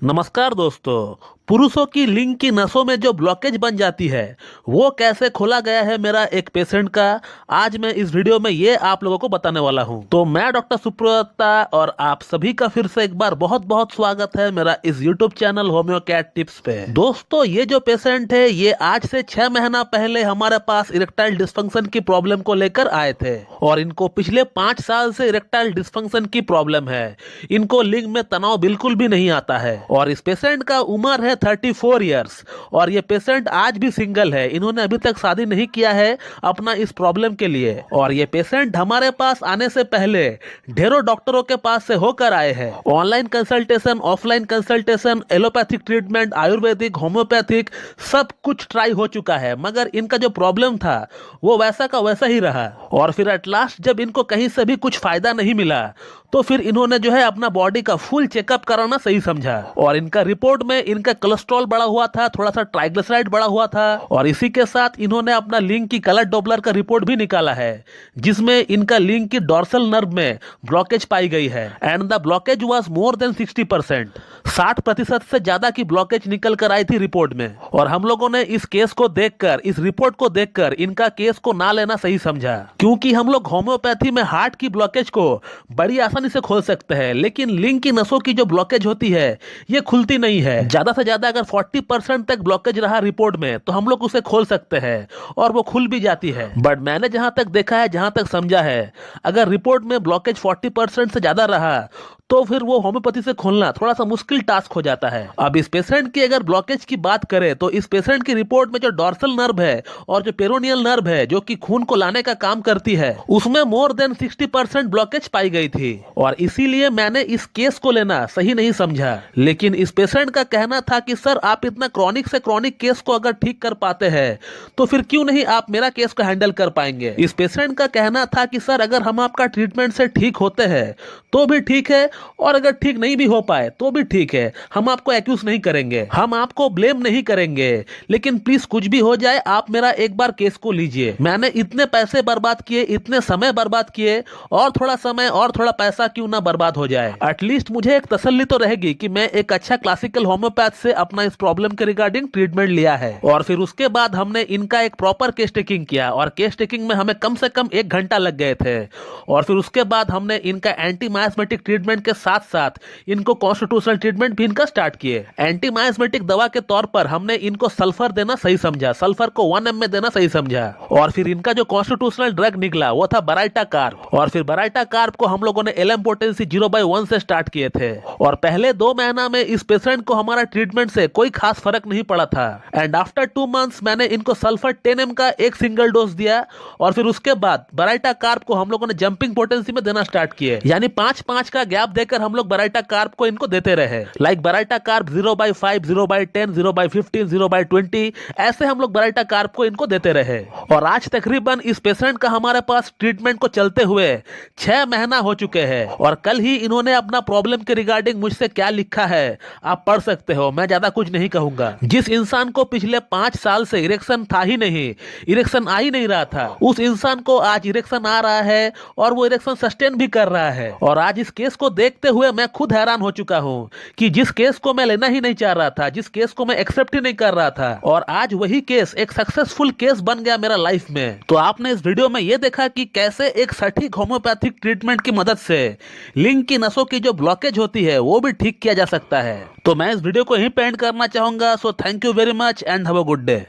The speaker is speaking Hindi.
नमस्कार दोस्तों। पुरुषों की लिंग की नसों में जो ब्लॉकेज बन जाती है वो कैसे खोला गया है मेरा एक पेशेंट का, आज मैं इस वीडियो में ये आप लोगों को बताने वाला हूँ। तो मैं डॉक्टर सुब्रता और आप सभी का फिर से एक बार बहुत बहुत स्वागत है मेरा इस यूट्यूब चैनल होम्योकैट टिप्स पे। दोस्तों ये जो पेशेंट है ये आज से 6 महीना पहले हमारे पास इरेक्टाइल डिस्फंक्शन की प्रॉब्लम को लेकर आए थे और इनको पिछले 5 साल से इरेक्टाइल डिस्फंक्शन की प्रॉब्लम है। इनको लिंग में तनाव बिल्कुल भी नहीं आता है और इस पेशेंट का उम्र है 34 इयर्स और ये पेशेंट आज भी सिंगल है। इन्होंने अभी तक शादी नहीं किया है अपना इस प्रॉब्लम के लिए और ये पेशेंट हमारे पास आने से पहले ढेरों डॉक्टरों के पास से होकर आए हैं। Online consultation, offline consultation, allopathic treatment, Ayurvedic, homeopathic सब कुछ ट्राई हो चुका है मगर इनका जो प्रॉब्लम था वो वैसा का वैसा ही रहा और फिर एट लास्ट जब इनको कहीं से भी कुछ फायदा नहीं मिला तो फिर इन्होंने जो है अपना बॉडी का फुल चेकअप कराना सही समझा और इनका रिपोर्ट में इनका कोलेस्ट्रॉल बढ़ा हुआ था, थोड़ा सा ट्राइग्लिसराइड बढ़ा हुआ था और इसी के साथ इन्होंने अपना लिंग की कलर डॉपलर का रिपोर्ट भी निकाला है जिसमें इनका लिंग की डॉर्सल नर्व में ब्लॉकेज पाई गई है and the blockage was more than 60%। 60% से ज्यादा की ब्लॉकेज निकल कर आई थी रिपोर्ट में और हम लोगों ने इस केस को देखकर, इस रिपोर्ट को देखकर इनका केस को ना लेना सही समझा क्योंकि हम लोग होम्योपैथी में हार्ट की ब्लॉकेज को बड़ी आसानी से खोल सकते हैं लेकिन लिंग की नसों की जो ब्लॉकेज होती है ये खुलती नहीं है। ज्यादा से ज्यादा अगर 40% तक ब्लॉकेज रहा रिपोर्ट में तो हम लोग उसे खोल सकते हैं और वो खुल भी जाती है। बट मैंने जहां तक देखा है, जहां तक समझा है, अगर रिपोर्ट में ब्लॉकेज 40% से ज्यादा रहा तो फिर वो होम्योपैथी से खोलना थोड़ा सा मुश्किल टास्क हो जाता है। अब इस पेशेंट की अगर ब्लॉकेज की बात करें तो इस पेशेंट की रिपोर्ट में जो डॉर्सल नर्व है और जो पेरोनियल नर्व है जो कि खून को लाने का काम करती है उसमें मोर देन 60% ब्लॉकेज पाई गई थी और इसीलिए मैंने इस केस को लेना सही नहीं समझा। लेकिन इस पेशेंट का कहना था कि सर आप इतना क्रॉनिक से क्रॉनिक केस को अगर ठीक कर पाते हैं तो फिर क्यों नहीं आप मेरा केस को हैंडल कर पाएंगे। इस पेशेंट का कहना था कि सर अगर हम आपका ट्रीटमेंट से ठीक होते हैं तो भी ठीक है और अगर ठीक नहीं भी हो पाए तो भी ठीक है, हम आपको एक्यूज नहीं करेंगे, हम आपको ब्लेम नहीं करेंगे, लेकिन प्लीज कुछ भी हो जाए आप मेरा एक बार केस को लीजिए। मैंने इतने पैसे बर्बाद किए, इतने समय बर्बाद किए और थोड़ा समय और थोड़ा पैसा क्यों ना बर्बाद हो जाए। एटलीस्ट मुझे एक तसल्ली तो रहेगी कि मैं एक अच्छा क्लासिकल होम्योपैथ से अपना इस प्रॉब्लम के रिगार्डिंग ट्रीटमेंट लिया है। और फिर उसके बाद हमने इनका एक प्रॉपर केस टेकिंग किया और केस टेकिंग में हमें कम से कम 1 घंटा लग गए थे और फिर उसके बाद हमने इनका एंटी मायोस्मेटिक ट्रीटमेंट के साथ साथ इनको कॉन्स्टिट्यूशनल ट्रीटमेंट भी इनका स्टार्ट किए। एंटी मायोस्मेटिक दवा के तौर पर हमने इनको सल्फर देना सही समझा, सल्फर को 1 ml में देना सही समझा और फिर इनका जो कॉन्स्टिट्यूशनल ड्रग निकला वो था बराइटा कार्ब और फिर बराइटा कार्ब को हम लोगों ने LM पोटेंसी 0/1 से स्टार्ट किए थे और पहले 2 महीना में इस पेशेंट को हमारा ट्रीटमेंट से कोई खास फर्क नहीं पड़ा था एंड आफ्टर 2 मंथ्स मैंने इनको सल्फर 10 ml का एक सिंगल डोज दिया और फिर उसके बाद बराइटा कार्ब को हम लोगों ने जंपिंग पोटेंसी में देना स्टार्ट किए, यानी 5-5 का गैप देकर हम लोग बराइटा कार्ब को इनको देते रहे। लाइक बराइटा कार्ब 0/5, 0/10, 0/15, 0/20 ऐसे हम लोग बराइटा कार्ब को इनको देते रहे और आज तकरीबन इस पेशेंट का हमारे पास ट्रीटमेंट को चलते हुए 6 महीना हो चुके हैं और कल ही इन्होंने अपना प्रॉब्लम के रिगार्डिंग मुझसे क्या लिखा है आप पढ़ सकते हो, मैं ज्यादा कुछ नहीं कहूंगा। जिस इंसान को पिछले 5 साल से इरेक्शन था ही नहीं, इरेक्शन आ ही नहीं रहा था, उस इंसान को आज इरेक्शन आ रहा है और वो इरेक्शन सस्टेन भी कर रहा है और आज इस केस को देखते हुए मैं खुद हैरान हो चुका हूं कि जिस केस को मैं लेना ही नहीं चाह रहा था, जिस केस को मैं एक्सेप्ट ही नहीं कर रहा था और आज वही केस एक सक्सेसफुल केस बन गया मेरा लाइफ में। तो आपने इस वीडियो में यह देखा कि कैसे एक सटीक होम्योपैथिक ट्रीटमेंट की मदद से लिंग की नसों की जो ब्लॉकेज होती है वो भी ठीक किया जा सकता है। तो मैं इस वीडियो को यहीं पे एंड करना चाहूंगा। So thank you very much and have a good day.